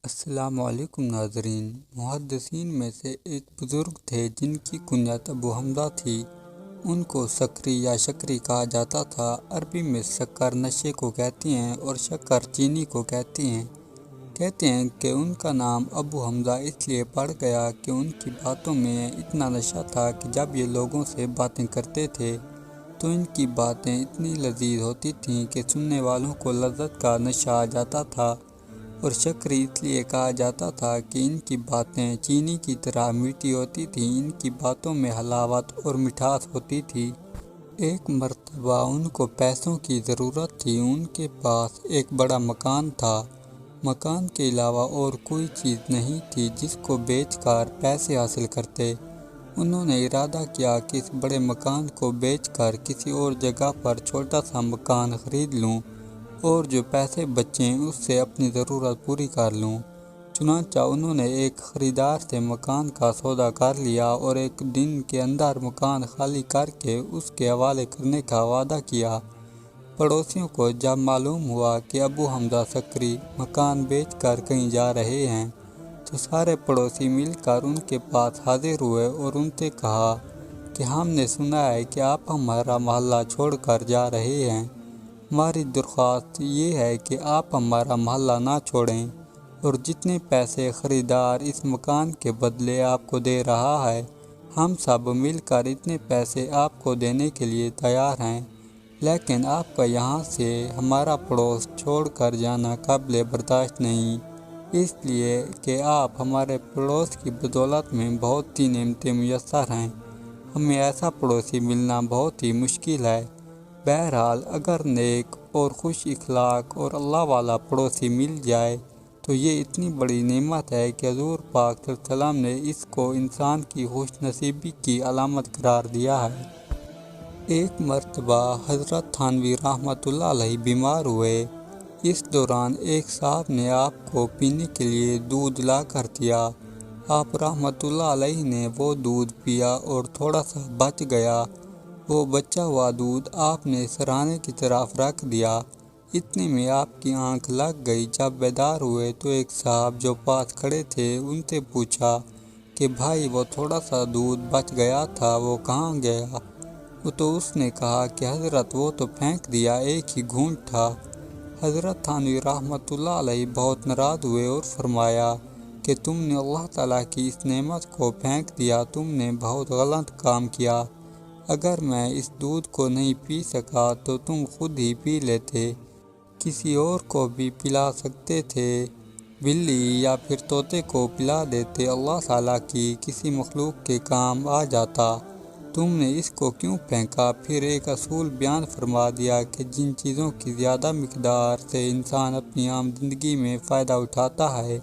السلام علیکم ناظرین۔ محدثین میں سے ایک بزرگ تھے جن کی کنیت ابو حمزہ تھی۔ ان کو سکری یا شکری کہا جاتا تھا۔ عربی میں سکر نشے کو کہتے ہیں اور شکر چینی کو کہتے ہیں۔ کہتے ہیں کہ ان کا نام ابو حمزہ اس لیے پڑ گیا کہ ان کی باتوں میں اتنا نشہ تھا کہ جب یہ لوگوں سے باتیں کرتے تھے تو ان کی باتیں اتنی لذیذ ہوتی تھیں کہ سننے والوں کو لذت کا نشہ آ جاتا تھا۔ اور شکری اس لیے کہا جاتا تھا کہ ان کی باتیں چینی کی طرح میٹھی ہوتی تھیں۔ ان کی باتوں میں حلاوت اور مٹھاس ہوتی تھی۔ ایک مرتبہ ان کو پیسوں کی ضرورت تھی۔ ان کے پاس ایک بڑا مکان تھا۔ مکان کے علاوہ اور کوئی چیز نہیں تھی جس کو بیچ کر پیسے حاصل کرتے۔ انہوں نے ارادہ کیا کہ اس بڑے مکان کو بیچ کر کسی اور جگہ پر چھوٹا سا مکان خرید لوں اور جو پیسے بچیں اس سے اپنی ضرورت پوری کر لوں۔ چنانچہ انہوں نے ایک خریدار سے مکان کا سودا کر لیا اور ایک دن کے اندر مکان خالی کر کے اس کے حوالے کرنے کا وعدہ کیا۔ پڑوسیوں کو جب معلوم ہوا کہ ابو حمزہ سکری مکان بیچ کر کہیں جا رہے ہیں تو سارے پڑوسی مل کر ان کے پاس حاضر ہوئے اور ان سے کہا کہ ہم نے سنا ہے کہ آپ ہمارا محلہ چھوڑ کر جا رہے ہیں۔ ہماری درخواست یہ ہے کہ آپ ہمارا محلہ نہ چھوڑیں اور جتنے پیسے خریدار اس مکان کے بدلے آپ کو دے رہا ہے ہم سب مل کر اتنے پیسے آپ کو دینے کے لیے تیار ہیں، لیکن آپ کا یہاں سے ہمارا پڑوس چھوڑ کر جانا قابل برداشت نہیں، اس لیے کہ آپ ہمارے پڑوس کی بدولت میں بہت سی نعمتیں میسر ہیں۔ ہمیں ایسا پڑوسی ملنا بہت ہی مشکل ہے۔ بہرحال اگر نیک اور خوش اخلاق اور اللہ والا پڑوسی مل جائے تو یہ اتنی بڑی نعمت ہے کہ حضور پاک صلی اللہ علیہ وسلم نے اس کو انسان کی خوش نصیبی کی علامت قرار دیا ہے۔ ایک مرتبہ حضرت تھانوی رحمۃ اللہ علیہ بیمار ہوئے۔ اس دوران ایک صاحب نے آپ کو پینے کے لیے دودھ لا کر دیا۔ آپ رحمۃ اللہ علیہ نے وہ دودھ پیا اور تھوڑا سا بچ گیا۔ وہ بچا ہوا دودھ آپ نے سرانے کی طرف رکھ دیا۔ اتنے میں آپ کی آنکھ لگ گئی۔ جب بیدار ہوئے تو ایک صاحب جو پاس کھڑے تھے ان سے پوچھا کہ بھائی وہ تھوڑا سا دودھ بچ گیا تھا وہ کہاں گیا؟ تو اس نے کہا کہ حضرت وہ تو پھینک دیا، ایک ہی گھونٹ تھا۔ حضرت تھانوی رحمۃ اللہ علیہ بہت ناراض ہوئے اور فرمایا کہ تم نے اللہ تعالیٰ کی اس نعمت کو پھینک دیا، تم نے بہت غلط کام کیا۔ اگر میں اس دودھ کو نہیں پی سکا تو تم خود ہی پی لیتے، کسی اور کو بھی پلا سکتے تھے، بلی یا پھر طوطے کو پلا دیتے، اللہ تعالیٰ کی کسی مخلوق کے کام آ جاتا، تم نے اس کو کیوں پھینکا؟ پھر ایک اصول بیان فرما دیا کہ جن چیزوں کی زیادہ مقدار سے انسان اپنی عام زندگی میں فائدہ اٹھاتا ہے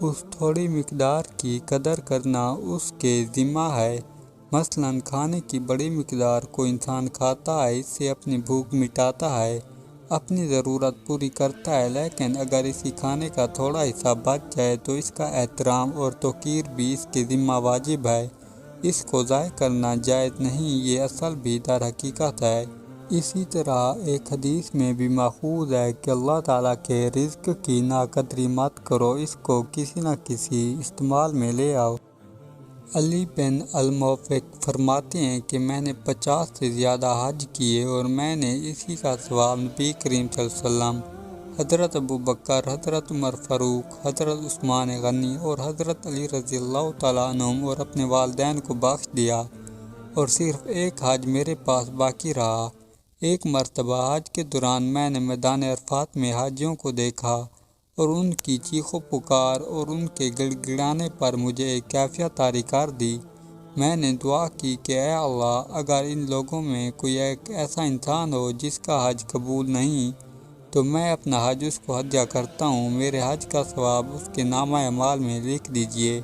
اس تھوڑی مقدار کی قدر کرنا اس کے ذمہ ہے۔ مثلاً کھانے کی بڑی مقدار کو انسان کھاتا ہے، اس سے اپنی بھوک مٹاتا ہے، اپنی ضرورت پوری کرتا ہے، لیکن اگر اسی کھانے کا تھوڑا حصہ بچ جائے تو اس کا احترام اور توقیر بھی اس کے ذمہ واجب ہے، اس کو ضائع کرنا جائز نہیں، یہ اصل بھی در حقیقت ہے۔ اسی طرح ایک حدیث میں بھی ماخوذ ہے کہ اللہ تعالیٰ کے رزق کی ناقدری مت کرو، اس کو کسی نہ کسی استعمال میں لے آؤ۔ علی بن الموفق فرماتے ہیں کہ میں نے 50 سے زیادہ حج کیے اور میں نے اسی کا ثواب نبی کریم صلی اللہ علیہ وسلم، حضرت ابوبکر، حضرت عمر فاروق، حضرت عثمان غنی اور حضرت علی رضی اللہ تعالیٰ عنہم اور اپنے والدین کو بخش دیا، اور صرف ایک حج میرے پاس باقی رہا۔ ایک مرتبہ حج کے دوران میں نے میدان عرفات میں حاجیوں کو دیکھا اور ان کی چیخ و پکار اور ان کے گڑ گڑانے پر مجھے ایک کیفیت طاری کر دی۔ میں نے دعا کی کہ اے اللہ، اگر ان لوگوں میں کوئی ایک ایسا انسان ہو جس کا حج قبول نہیں تو میں اپنا حج اس کو ہدیہ کرتا ہوں، میرے حج کا ثواب اس کے نامہ اعمال میں لکھ دیجئے۔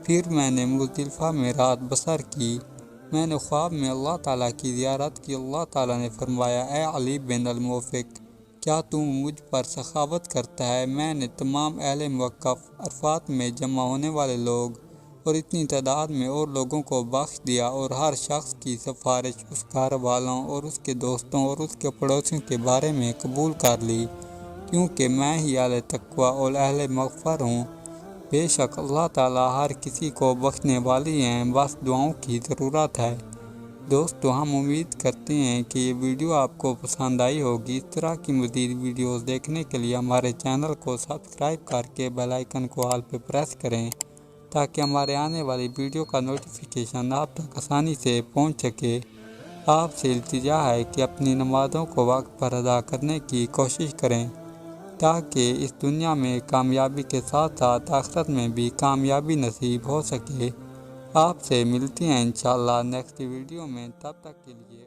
پھر میں نے مزدلفہ میں رات بسر کی۔ میں نے خواب میں اللہ تعالیٰ کی زیارت کی۔ اللہ تعالیٰ نے فرمایا، اے علی بن الموفق، کیا تو مجھ پر سخاوت کرتا ہے؟ میں نے تمام اہل موقف، عرفات میں جمع ہونے والے لوگ اور اتنی تعداد میں اور لوگوں کو بخش دیا اور ہر شخص کی سفارش اس گھر والوں اور اس کے دوستوں اور اس کے پڑوسیوں کے بارے میں قبول کر لی۔ کیونکہ میں ہی اہل تقویٰ اور اہل مغفرت ہوں۔ بے شک اللہ تعالیٰ ہر کسی کو بخشنے والی ہیں، بس دعاؤں کی ضرورت ہے۔ دوستو، ہم امید کرتے ہیں کہ یہ ویڈیو آپ کو پسند آئی ہوگی۔ اس طرح کی مزید ویڈیوز دیکھنے کے لیے ہمارے چینل کو سبسکرائب کر کے بیل آئیکن کو آل پہ پریس کریں تاکہ ہمارے آنے والی ویڈیو کا نوٹیفیکیشن آپ تک آسانی سے پہنچ سکے۔ آپ سے التجا ہے کہ اپنی نمازوں کو وقت پر ادا کرنے کی کوشش کریں تاکہ اس دنیا میں کامیابی کے ساتھ ساتھ آخرت میں بھی کامیابی نصیب ہو سکے۔ آپ سے ملتے ہیں انشاءاللہ نیکسٹ ویڈیو میں، تب تک کے لیے